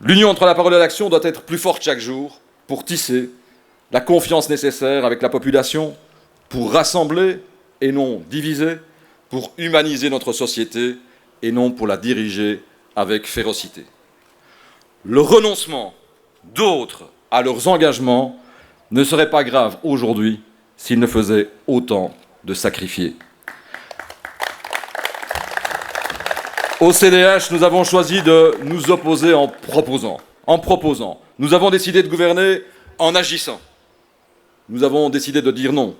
L'union entre la parole et l'action doit être plus forte chaque jour pour tisser la confiance nécessaire avec la population, pour rassembler et non diviser, pour humaniser notre société et non pour la diriger avec férocité. Le renoncement d'autres à leurs engagements ne serait pas grave aujourd'hui s'ils ne faisaient autant de sacrifiés. Au CDH, nous avons choisi de nous opposer en proposant. Nous avons décidé de gouverner en agissant. Nous avons décidé de dire non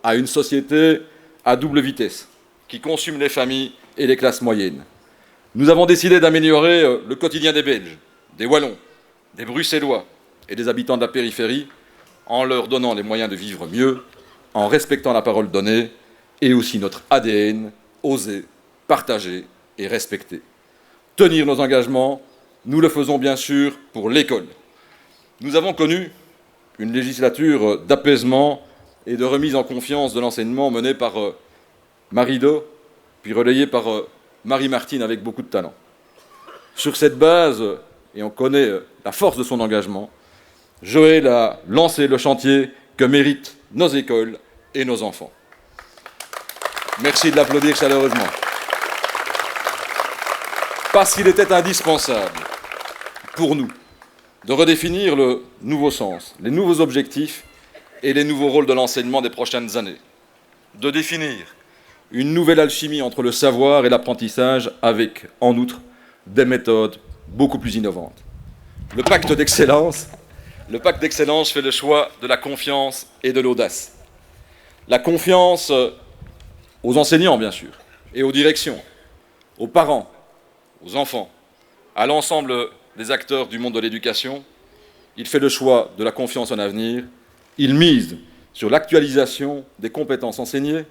à une société à double vitesse qui consume les familles et les classes moyennes. Nous avons décidé d'améliorer le quotidien des Belges, des Wallons, des Bruxellois et des habitants de la périphérie en leur donnant les moyens de vivre mieux, en respectant la parole donnée et aussi notre ADN, oser, partager et respecter. Tenir nos engagements, nous le faisons bien sûr pour l'école. Nous avons connu une législature d'apaisement et de remise en confiance de l'enseignement menée par Marie Do, puis relayée par Marie-Martine avec beaucoup de talent. Sur cette base, et on connaît la force de son engagement, Joël a lancé le chantier que méritent nos écoles et nos enfants. Merci de l'applaudir chaleureusement. Parce qu'il était indispensable pour nous de redéfinir le nouveau sens, les nouveaux objectifs et les nouveaux rôles de l'enseignement des prochaines années, de définir une nouvelle alchimie entre le savoir et l'apprentissage avec, en outre, des méthodes beaucoup plus innovantes. Le pacte d'excellence fait le choix de la confiance et de l'audace. La confiance aux enseignants, bien sûr, et aux directions, aux parents, aux enfants, à l'ensemble des acteurs du monde de l'éducation. Il fait le choix de la confiance en l'avenir. Il mise sur l'actualisation des compétences enseignées,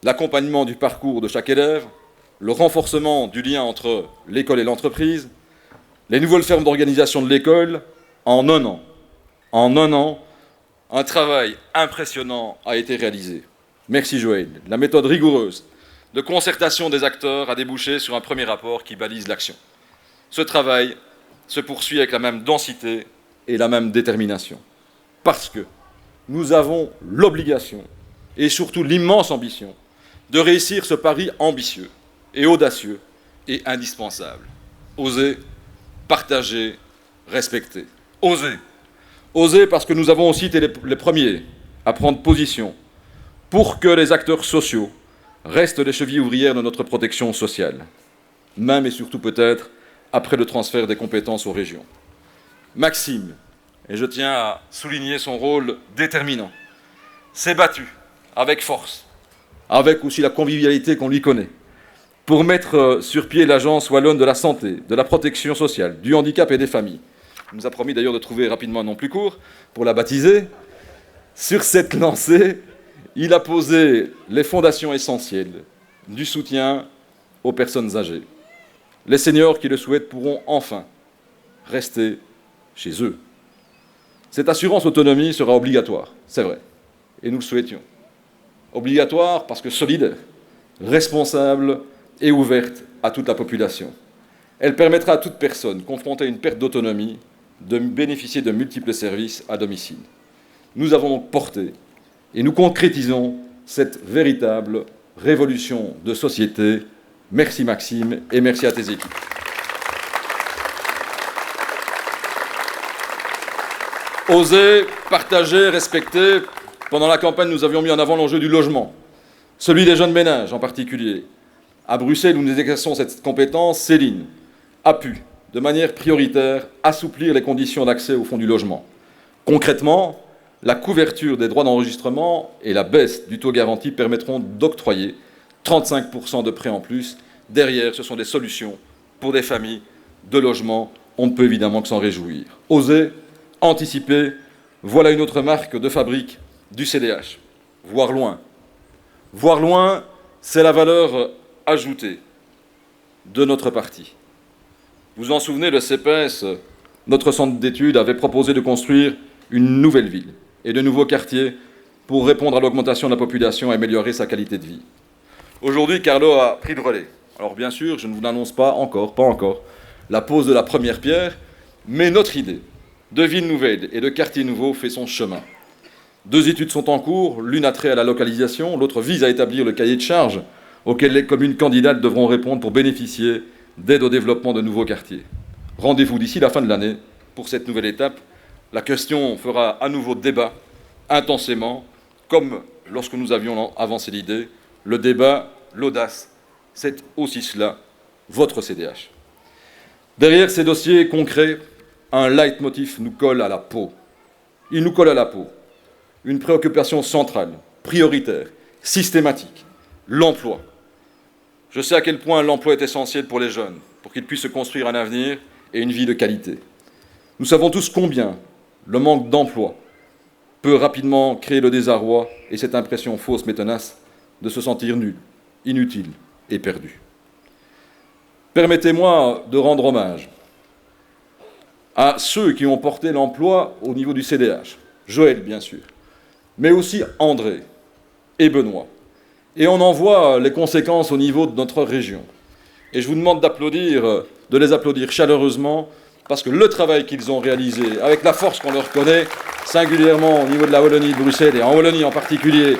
l'accompagnement du parcours de chaque élève, le renforcement du lien entre l'école et l'entreprise, les nouvelles formes d'organisation de l'école. En un an, un travail impressionnant a été réalisé. Merci Joël. La méthode rigoureuse de concertation des acteurs a débouché sur un premier rapport qui balise l'action. Ce travail se poursuit avec la même densité et la même détermination. Parce que nous avons l'obligation et surtout l'immense ambition de réussir ce pari ambitieux et audacieux et indispensable. Oser, partager, respecter. Oser. Oser parce que nous avons aussi été les premiers à prendre position pour que les acteurs sociaux restent les chevilles ouvrières de notre protection sociale, même et surtout peut-être après le transfert des compétences aux régions. Maxime, et je tiens à souligner son rôle déterminant, s'est battu avec force, avec aussi la convivialité qu'on lui connaît, pour mettre sur pied l'Agence wallonne de la santé, de la protection sociale, du handicap et des familles. Il nous a promis d'ailleurs de trouver rapidement un nom plus court pour la baptiser. Sur cette lancée, il a posé les fondations essentielles du soutien aux personnes âgées. Les seniors qui le souhaitent pourront enfin rester chez eux. Cette assurance autonomie sera obligatoire, c'est vrai, et nous le souhaitions. Obligatoire parce que solidaire, responsable et ouverte à toute la population. Elle permettra à toute personne confrontée à une perte d'autonomie de bénéficier de multiples services à domicile. Nous avons donc porté et nous concrétisons cette véritable révolution de société. Merci Maxime et merci à tes équipes. Oser, partager, respecter. Pendant la campagne, nous avions mis en avant l'enjeu du logement, celui des jeunes ménages en particulier. À Bruxelles, où nous exerçons cette compétence, Céline a pu, de manière prioritaire, assouplir les conditions d'accès au fonds du logement. Concrètement, la couverture des droits d'enregistrement et la baisse du taux garanti permettront d'octroyer 35% de prêts en plus. Derrière, ce sont des solutions pour des familles de logement. On ne peut évidemment que s'en réjouir. Oser, anticiper, voilà une autre marque de fabrique du CDH. Voir loin. Voir loin, c'est la valeur ajoutée de notre parti. Vous vous en souvenez, le CPS, notre centre d'études, avait proposé de construire une nouvelle ville et de nouveaux quartiers pour répondre à l'augmentation de la population et améliorer sa qualité de vie. Aujourd'hui, Carlo a pris le relais. Alors bien sûr, je ne vous annonce pas encore, la pose de la première pierre, Mais notre idée de ville nouvelle et de quartier nouveau fait son chemin. 2 études sont en cours, l'une a trait à la localisation, l'autre vise à établir le cahier de charges auquel les communes candidates devront répondre pour bénéficier d'aide au développement de nouveaux quartiers. Rendez-vous d'ici la fin de l'année pour cette nouvelle étape. La question fera à nouveau débat, intensément, comme lorsque nous avions avancé l'idée. Le débat, l'audace, c'est aussi cela, votre CDH. Derrière ces dossiers concrets, un leitmotiv nous colle à la peau. Il nous colle à la peau. Une préoccupation centrale, prioritaire, systématique, l'emploi. Je sais à quel point l'emploi est essentiel pour les jeunes, pour qu'ils puissent se construire un avenir et une vie de qualité. Nous savons tous combien le manque d'emploi peut rapidement créer le désarroi et cette impression fausse mais tenace de se sentir nul, inutile et perdu. Permettez-moi de rendre hommage à ceux qui ont porté l'emploi au niveau du CDH. Joël, bien sûr, mais aussi André et Benoît. Et on en voit les conséquences au niveau de notre région. Et je vous demande de les applaudir chaleureusement, parce que le travail qu'ils ont réalisé, avec la force qu'on leur connaît, singulièrement au niveau de la Wallonie de Bruxelles, et en Wallonie en particulier,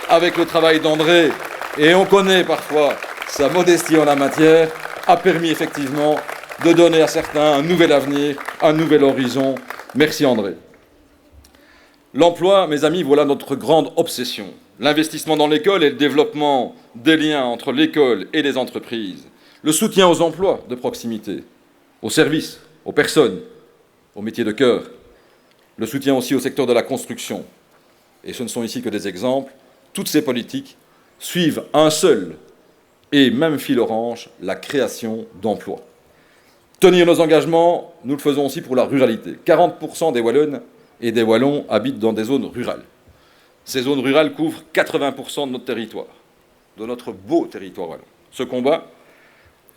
avec le travail d'André, et on connaît parfois sa modestie en la matière, a permis effectivement de donner à certains un nouvel avenir, un nouvel horizon. Merci André. L'emploi, mes amis, voilà notre grande obsession. L'investissement dans l'école et le développement des liens entre l'école et les entreprises. Le soutien aux emplois de proximité, aux services, aux personnes, aux métiers de cœur. Le soutien aussi au secteur de la construction. Et ce ne sont ici que des exemples. Toutes ces politiques suivent un seul et même fil orange, la création d'emplois. Tenir nos engagements, nous le faisons aussi pour la ruralité. 40% des Wallonnes et des Wallons habitent dans des zones rurales. Ces zones rurales couvrent 80% de notre territoire, de notre beau territoire wallon. Ce combat,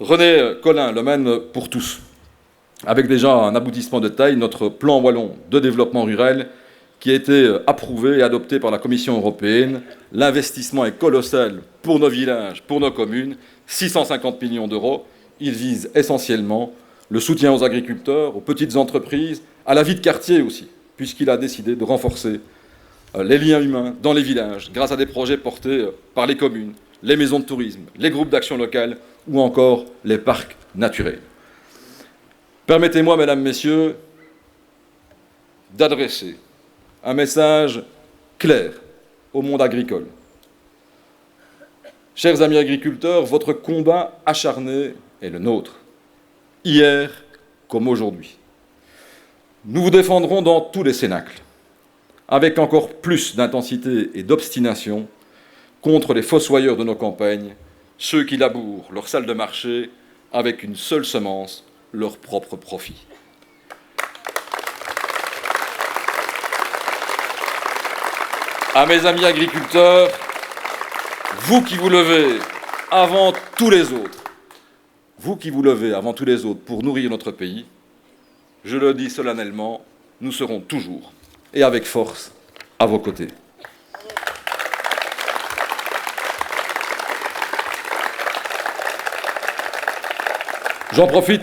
René Collin le mène pour tous, avec déjà un aboutissement de taille, notre plan wallon de développement rural qui a été approuvé et adopté par la Commission européenne. L'investissement est colossal pour nos villages, pour nos communes, 650 millions d'euros. Il vise essentiellement le soutien aux agriculteurs, aux petites entreprises, à la vie de quartier aussi, puisqu'il a décidé de renforcer les liens humains dans les villages, grâce à des projets portés par les communes, les maisons de tourisme, les groupes d'action locale ou encore les parcs naturels. Permettez-moi, mesdames, messieurs, d'adresser un message clair au monde agricole. Chers amis agriculteurs, votre combat acharné est le nôtre, hier comme aujourd'hui. Nous vous défendrons dans tous les cénacles, avec encore plus d'intensité et d'obstination contre les fossoyeurs de nos campagnes, ceux qui labourent leur salle de marché avec une seule semence, leur propre profit. À mes amis agriculteurs, vous qui vous levez avant tous les autres, pour nourrir notre pays, je le dis solennellement, nous serons toujours et avec force à vos côtés. J'en profite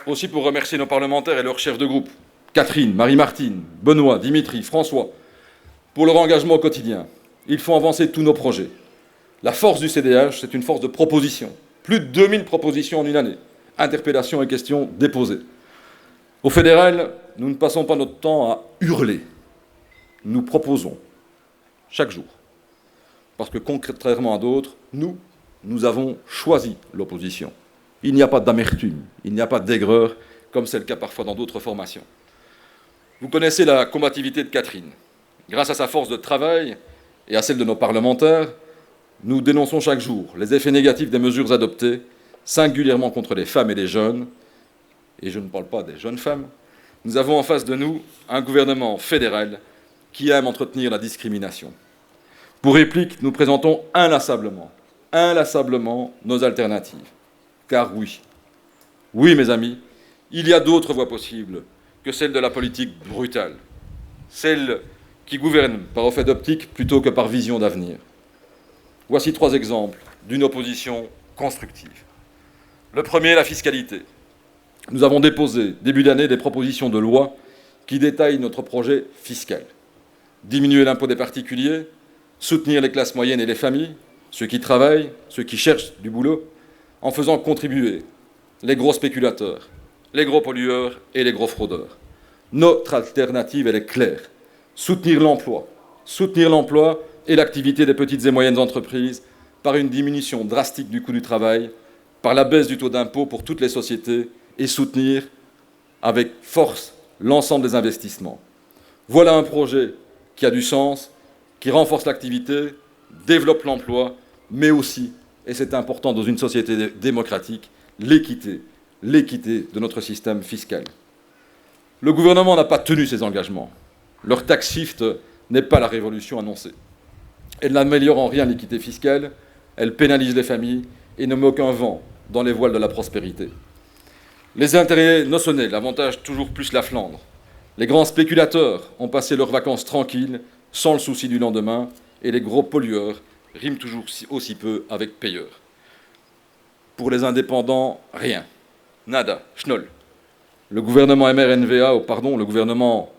aussi pour remercier nos parlementaires et leurs chefs de groupe, Catherine, Marie-Martine, Benoît, Dimitri, François, pour leur engagement au quotidien. Ils font avancer tous nos projets. La force du CDH, c'est une force de proposition. Plus de 2000 propositions en une année, interpellations et questions déposées. Au fédéral, nous ne passons pas notre temps à hurler. Nous proposons chaque jour. Parce que contrairement à d'autres, nous avons choisi l'opposition. Il n'y a pas d'amertume, il n'y a pas d'aigreur, comme c'est le cas parfois dans d'autres formations. Vous connaissez la combativité de Catherine. Grâce à sa force de travail et à celle de nos parlementaires, nous dénonçons chaque jour les effets négatifs des mesures adoptées, singulièrement contre les femmes et les jeunes. Et je ne parle pas des jeunes femmes. Nous avons en face de nous un gouvernement fédéral qui aime entretenir la discrimination. Pour réplique, nous présentons inlassablement nos alternatives. Car oui, mes amis, il y a d'autres voies possibles que celle de la politique brutale, celle qui gouverne par effet d'optique plutôt que par vision d'avenir. Voici 3 exemples d'une opposition constructive. Le premier, la fiscalité. nous avons déposé, début d'année, des propositions de loi qui détaillent notre projet fiscal. Diminuer l'impôt des particuliers, soutenir les classes moyennes et les familles, ceux qui travaillent, ceux qui cherchent du boulot, en faisant contribuer les gros spéculateurs, les gros pollueurs et les gros fraudeurs. Notre alternative, elle est claire. Soutenir l'emploi et l'activité des petites et moyennes entreprises par une diminution drastique du coût du travail, par la baisse du taux d'impôt pour toutes les sociétés et soutenir avec force l'ensemble des investissements. Voilà un projet qui a du sens, qui renforce l'activité, développe l'emploi, mais aussi, et c'est important dans une société démocratique, l'équité de notre système fiscal. Le gouvernement n'a pas tenu ses engagements. Leur tax shift n'est pas la révolution annoncée. Elle n'améliore en rien l'équité fiscale, elle pénalise les familles et ne met aucun vent dans les voiles de la prospérité. Les intérêts notionnels avantagent toujours plus la Flandre. Les grands spéculateurs ont passé leurs vacances tranquilles, sans le souci du lendemain, et les gros pollueurs riment toujours aussi peu avec payeurs. Pour les indépendants, rien. Nada, schnoll. Le gouvernement le gouvernement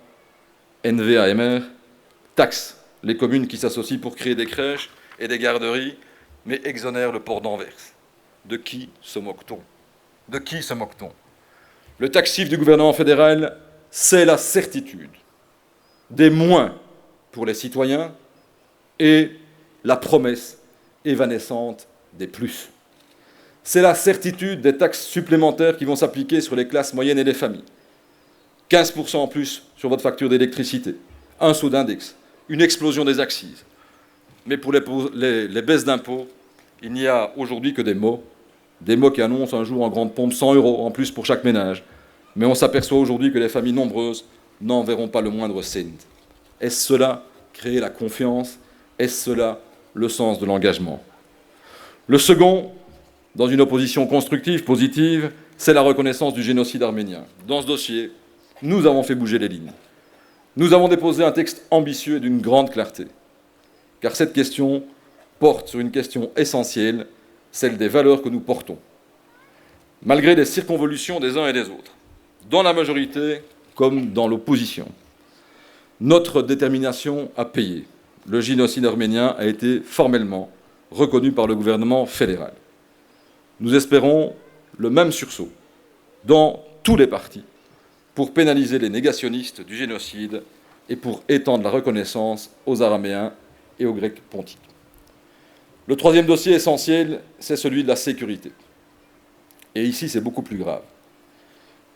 NVA-MR taxe les communes qui s'associent pour créer des crèches et des garderies, mais exonère le port d'Anvers. De qui se moque-t-on ? De qui se moque-t-on ? Le taxif du gouvernement fédéral, c'est la certitude des moins pour les citoyens et la promesse évanescente des plus. C'est la certitude des taxes supplémentaires qui vont s'appliquer sur les classes moyennes et les familles. 15% en plus sur votre facture d'électricité, un saut d'index, une explosion des accises. Mais pour les baisses d'impôts, il n'y a aujourd'hui que des mots qui annoncent un jour en grande pompe 100 € en plus pour chaque ménage. Mais on s'aperçoit aujourd'hui que les familles nombreuses n'en verront pas le moindre cent. Est-ce cela créer la confiance ? Est-ce cela le sens de l'engagement ? Le second, dans une opposition constructive, positive, c'est la reconnaissance du génocide arménien. Dans ce dossier, nous avons fait bouger les lignes. Nous avons déposé un texte ambitieux et d'une grande clarté, car cette question porte sur une question essentielle, celle des valeurs que nous portons, malgré les circonvolutions des uns et des autres, dans la majorité comme dans l'opposition. Notre détermination à payer. Le génocide arménien a été formellement reconnu par le gouvernement fédéral. Nous espérons le même sursaut dans tous les partis pour pénaliser les négationnistes du génocide et pour étendre la reconnaissance aux Araméens et aux Grecs pontiques. Le troisième dossier essentiel, c'est celui de la sécurité. Et ici, c'est beaucoup plus grave.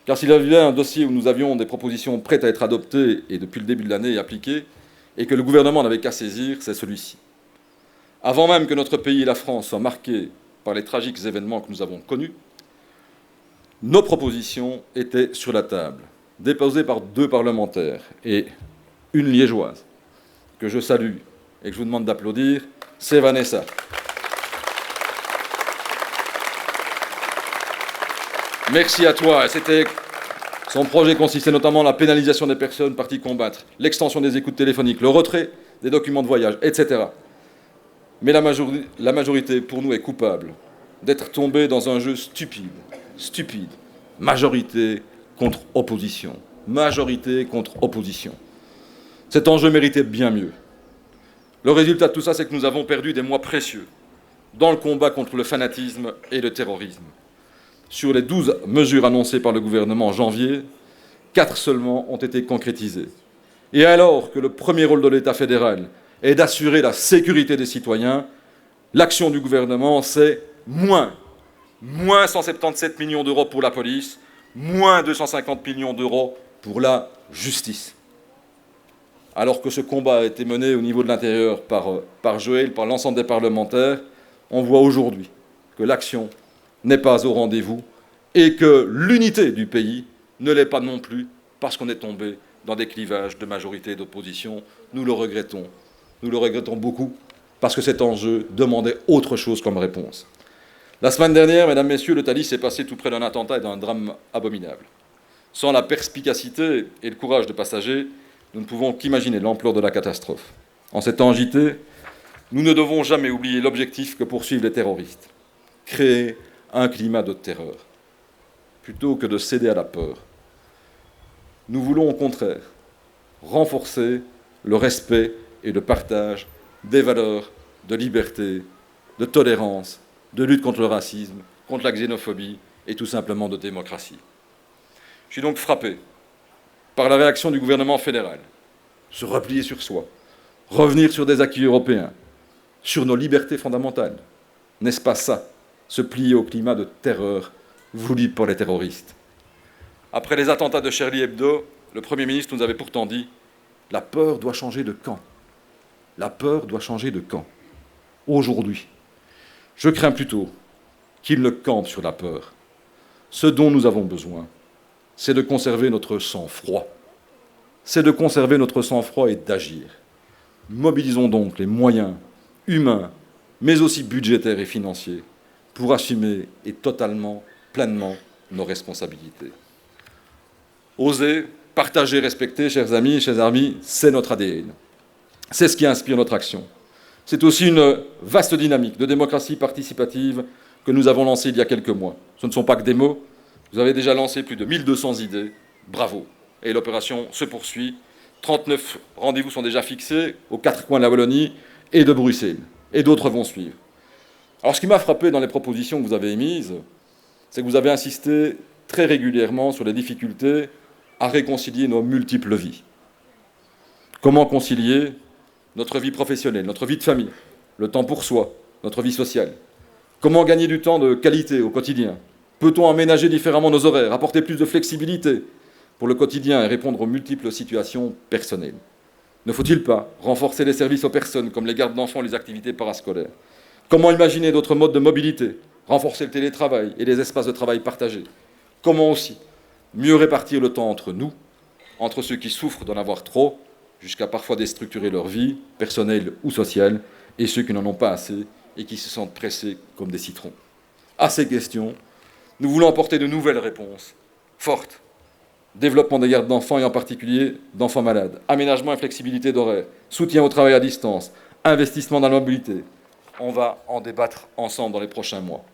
Car s'il y avait un dossier où nous avions des propositions prêtes à être adoptées et depuis le début de l'année appliquées, et que le gouvernement n'avait qu'à saisir, c'est celui-ci. Avant même que notre pays et la France soient marqués par les tragiques événements que nous avons connus, nos propositions étaient sur la table, déposées par 2 parlementaires et une liégeoise, que je salue et que je vous demande d'applaudir, c'est Vanessa. Merci à toi. Son projet consistait notamment en la pénalisation des personnes parties combattre, l'extension des écoutes téléphoniques, le retrait des documents de voyage, etc. Mais la majorité, pour nous, est coupable d'être tombée dans un jeu stupide. Majorité contre opposition. Majorité contre opposition. Cet enjeu méritait bien mieux. Le résultat de tout ça, c'est que nous avons perdu des mois précieux dans le combat contre le fanatisme et le terrorisme. Sur les 12 mesures annoncées par le gouvernement en janvier, 4 seulement ont été concrétisées. Et alors que le premier rôle de l'État fédéral est d'assurer la sécurité des citoyens, l'action du gouvernement, c'est moins 177 millions d'euros pour la police, moins 250 millions d'euros pour la justice. Alors que ce combat a été mené au niveau de l'intérieur par Joël, par l'ensemble des parlementaires, on voit aujourd'hui que l'action n'est pas au rendez-vous et que l'unité du pays ne l'est pas non plus parce qu'on est tombé dans des clivages de majorité et d'opposition. Nous le regrettons beaucoup parce que cet enjeu demandait autre chose comme réponse. La semaine dernière, mesdames, messieurs, le Thalys s'est passé tout près d'un attentat et d'un drame abominable. Sans la perspicacité et le courage de passagers, nous ne pouvons qu'imaginer l'ampleur de la catastrophe. En ces temps agités, nous ne devons jamais oublier l'objectif que poursuivent les terroristes, créer un climat de terreur. plutôt que de céder à la peur. Nous voulons au contraire renforcer le respect et le partage des valeurs de liberté, de tolérance, de lutte contre le racisme, contre la xénophobie et tout simplement de démocratie. Je suis donc frappé par la réaction du gouvernement fédéral, se replier sur soi, revenir sur des acquis européens, sur nos libertés fondamentales. N'est-ce pas ça, se plier au climat de terreur voulu par les terroristes? Après les attentats de Charlie Hebdo, le Premier ministre nous avait pourtant dit « La peur doit changer de camp. La peur doit changer de camp. » Aujourd'hui, je crains plutôt qu'il ne campe sur la peur. Ce dont nous avons besoin, c'est de conserver notre sang-froid. C'est de conserver notre sang-froid et d'agir. Mobilisons donc les moyens humains, mais aussi budgétaires et financiers, pour assumer et totalement, pleinement nos responsabilités. Oser, partager, respecter, chers amis, c'est notre ADN. C'est ce qui inspire notre action. C'est aussi une vaste dynamique de démocratie participative que nous avons lancée il y a quelques mois. Ce ne sont pas que des mots. Vous avez déjà lancé plus de 1200 idées. Bravo. Et l'opération se poursuit. 39 rendez-vous sont déjà fixés aux 4 coins de la Wallonie et de Bruxelles. Et d'autres vont suivre. Alors, ce qui m'a frappé dans les propositions que vous avez émises, c'est que vous avez insisté très régulièrement sur les difficultés à réconcilier nos multiples vies. Comment concilier notre vie professionnelle, notre vie de famille, le temps pour soi, notre vie sociale? Comment gagner du temps de qualité au quotidien? Peut-on aménager différemment nos horaires, apporter plus de flexibilité pour le quotidien et répondre aux multiples situations personnelles? Ne faut-il pas renforcer les services aux personnes, comme les gardes d'enfants, les activités parascolaires? Comment imaginer d'autres modes de mobilité? Renforcer le télétravail et les espaces de travail partagés? Comment aussi mieux répartir le temps entre nous, entre ceux qui souffrent d'en avoir trop, jusqu'à parfois déstructurer leur vie, personnelle ou sociale, et ceux qui n'en ont pas assez et qui se sentent pressés comme des citrons? À ces questions, nous voulons apporter de nouvelles réponses fortes. Développement des gardes d'enfants et en particulier d'enfants malades, aménagement et flexibilité d'horaire, soutien au travail à distance, investissement dans la mobilité. On va en débattre ensemble dans les prochains mois.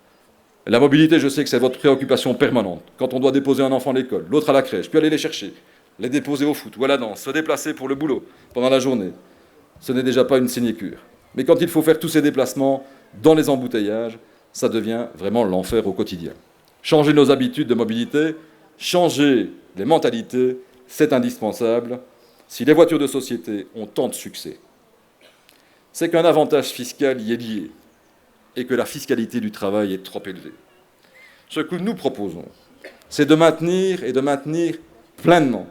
La mobilité, je sais que c'est votre préoccupation permanente. Quand on doit déposer un enfant à l'école, l'autre à la crèche, puis aller les chercher, les déposer au foot ou à la danse, se déplacer pour le boulot pendant la journée, ce n'est déjà pas une sinécure. Mais quand il faut faire tous ces déplacements dans les embouteillages, ça devient vraiment l'enfer au quotidien. Changer nos habitudes de mobilité, changer les mentalités, c'est indispensable. Si les voitures de société ont tant de succès, c'est qu'un avantage fiscal y est lié et que la fiscalité du travail est trop élevée. Ce que nous proposons, c'est de maintenir pleinement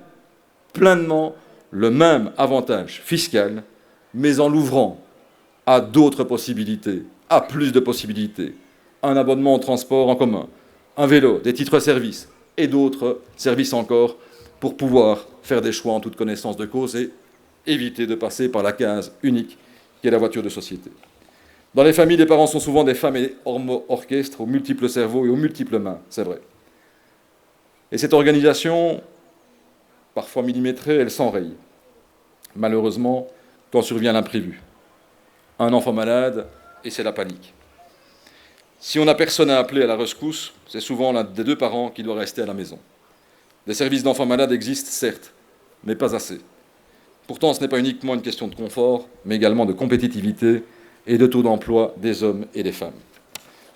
le même avantage fiscal, mais en l'ouvrant à d'autres possibilités, à plus de possibilités. Un abonnement au transport en commun, un vélo, des titres-services et d'autres services encore pour pouvoir faire des choix en toute connaissance de cause et éviter de passer par la case unique qui est la voiture de société. Dans les familles, les parents sont souvent des femmes et orchestres aux multiples cerveaux et aux multiples mains, c'est vrai. Et cette organisation, parfois millimétrée, elle s'enraye. Malheureusement, quand survient l'imprévu. Un enfant malade, et c'est la panique. Si on n'a personne à appeler à la rescousse, c'est souvent l'un des deux parents qui doit rester à la maison. Des services d'enfants malades existent, certes, mais pas assez. Pourtant, ce n'est pas uniquement une question de confort, mais également de compétitivité et de taux d'emploi des hommes et des femmes.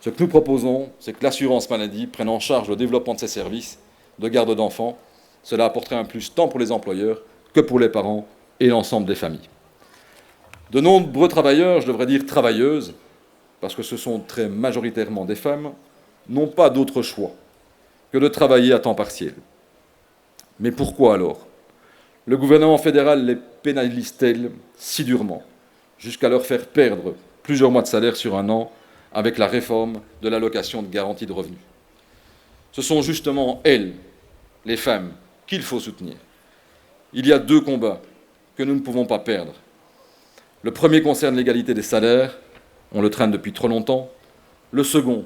Ce que nous proposons, c'est que l'assurance maladie prenne en charge le développement de ces services de garde d'enfants. Cela apporterait un plus tant pour les employeurs que pour les parents et l'ensemble des familles. De nombreux travailleurs, je devrais dire travailleuses, parce que ce sont très majoritairement des femmes, n'ont pas d'autre choix que de travailler à temps partiel. Mais pourquoi alors le gouvernement fédéral les pénalise-t-il si durement, jusqu'à leur faire perdre plusieurs mois de salaire sur un an avec la réforme de l'allocation de garantie de revenus? Ce sont justement elles, les femmes, qu'il faut soutenir. Il y a deux combats que nous ne pouvons pas perdre. Le premier concerne l'égalité des salaires, on le traîne depuis trop longtemps. Le second,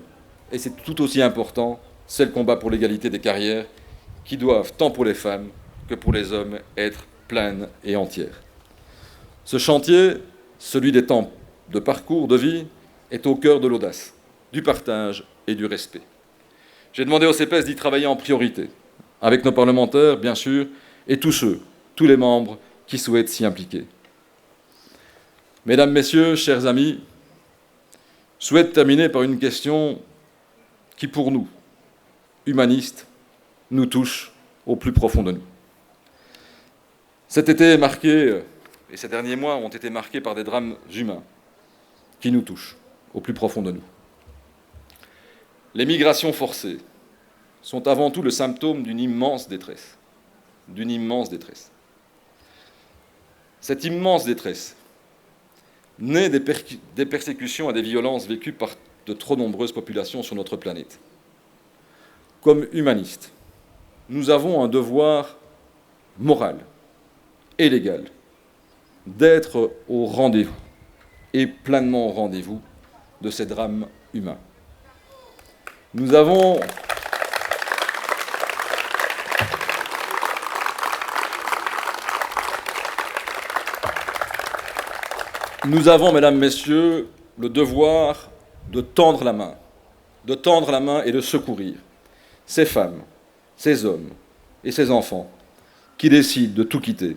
et c'est tout aussi important, c'est le combat pour l'égalité des carrières, qui doivent, tant pour les femmes que pour les hommes, être pleines et entières. Ce chantier, celui des temps de parcours, de vie, est au cœur de l'audace, du partage et du respect. J'ai demandé au CEPES d'y travailler en priorité, avec nos parlementaires, bien sûr, et tous les membres qui souhaitent s'y impliquer. Mesdames, Messieurs, chers amis, je souhaite terminer par une question qui, pour nous, humanistes, nous touche au plus profond de nous. Cet été est marqué, et ces derniers mois ont été marqués par des drames humains qui nous touchent au plus profond de nous. Les migrations forcées sont avant tout le symptôme d'une immense détresse. D'une immense détresse. Cette immense détresse naît des persécutions et des violences vécues par de trop nombreuses populations sur notre planète. Comme humanistes, nous avons un devoir moral et légal d'être au rendez-vous et pleinement au rendez-vous de ces drames humains. Nous avons mesdames, messieurs, le devoir de tendre la main et de secourir ces femmes, ces hommes et ces enfants qui décident de tout quitter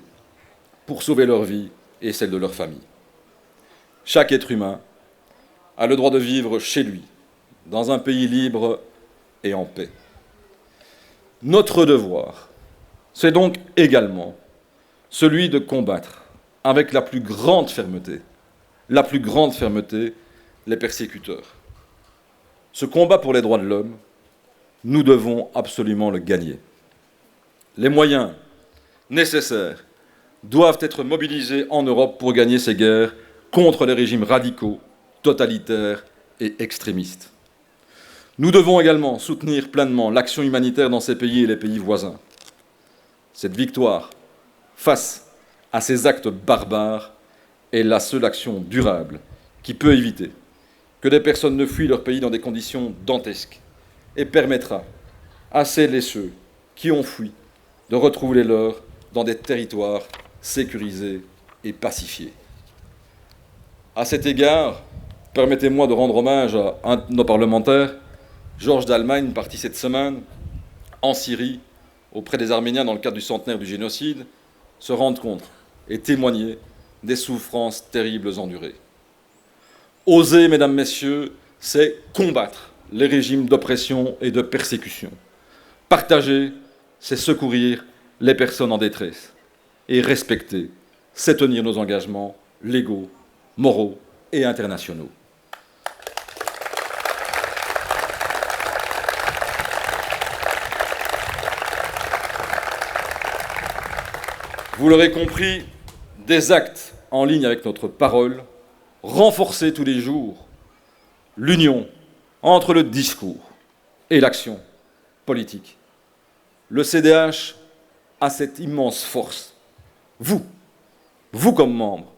pour sauver leur vie et celle de leur famille. Chaque être humain a le droit de vivre chez lui, dans un pays libre et en paix. Notre devoir, c'est donc également celui de combattre avec la plus grande fermeté, les persécuteurs. Ce combat pour les droits de l'homme, nous devons absolument le gagner. Les moyens nécessaires doivent être mobilisés en Europe pour gagner ces guerres contre les régimes radicaux, totalitaires et extrémistes. Nous devons également soutenir pleinement l'action humanitaire dans ces pays et les pays voisins. Cette victoire face à ces actes barbares est la seule action durable qui peut éviter que des personnes ne fuient leur pays dans des conditions dantesques et permettra à celles et ceux qui ont fui de retrouver les leurs dans des territoires sécurisés et pacifiés. À cet égard, permettez-moi de rendre hommage à un de nos parlementaires, Georges d'Allemagne, parti cette semaine en Syrie auprès des Arméniens dans le cadre du centenaire du génocide, se rendre compte et témoigner des souffrances terribles endurées. Oser, mesdames, messieurs, c'est combattre les régimes d'oppression et de persécution. Partager, c'est secourir les personnes en détresse. Et respecter, c'est tenir nos engagements légaux, moraux et internationaux. Vous l'aurez compris, des actes en ligne avec notre parole, renforcer tous les jours l'union entre le discours et l'action politique. Le CDH a cette immense force. Vous comme membres,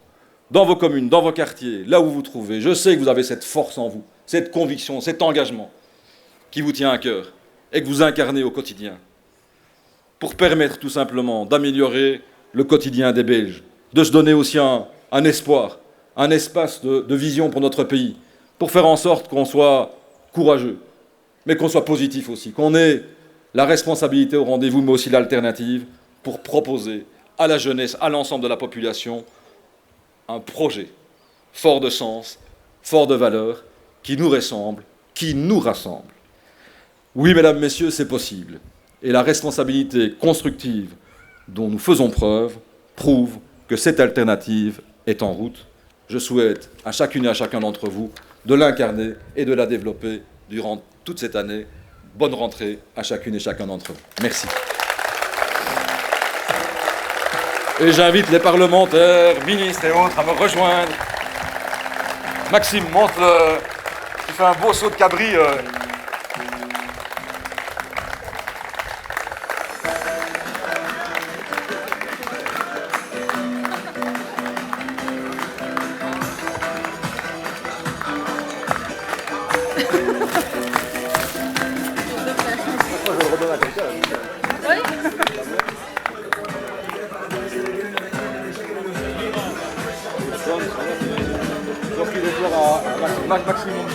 dans vos communes, dans vos quartiers, là où vous vous trouvez, je sais que vous avez cette force en vous, cette conviction, cet engagement qui vous tient à cœur et que vous incarnez au quotidien pour permettre tout simplement d'améliorer le quotidien des Belges, de se donner aussi un espoir, un espace de vision pour notre pays, pour faire en sorte qu'on soit courageux, mais qu'on soit positif aussi, qu'on ait la responsabilité au rendez-vous, mais aussi l'alternative, pour proposer à la jeunesse, à l'ensemble de la population, un projet fort de sens, fort de valeurs, qui nous ressemble, qui nous rassemble. Oui, mesdames, messieurs, c'est possible. Et la responsabilité constructive dont nous faisons preuve prouve que cette alternative est en route. Je souhaite à chacune et à chacun d'entre vous de l'incarner et de la développer durant toute cette année. Bonne rentrée à chacune et chacun d'entre vous. Merci. Et j'invite les parlementaires, ministres et autres à me rejoindre. Maxime, montre-le. Tu fais un beau saut de cabri. Maximum,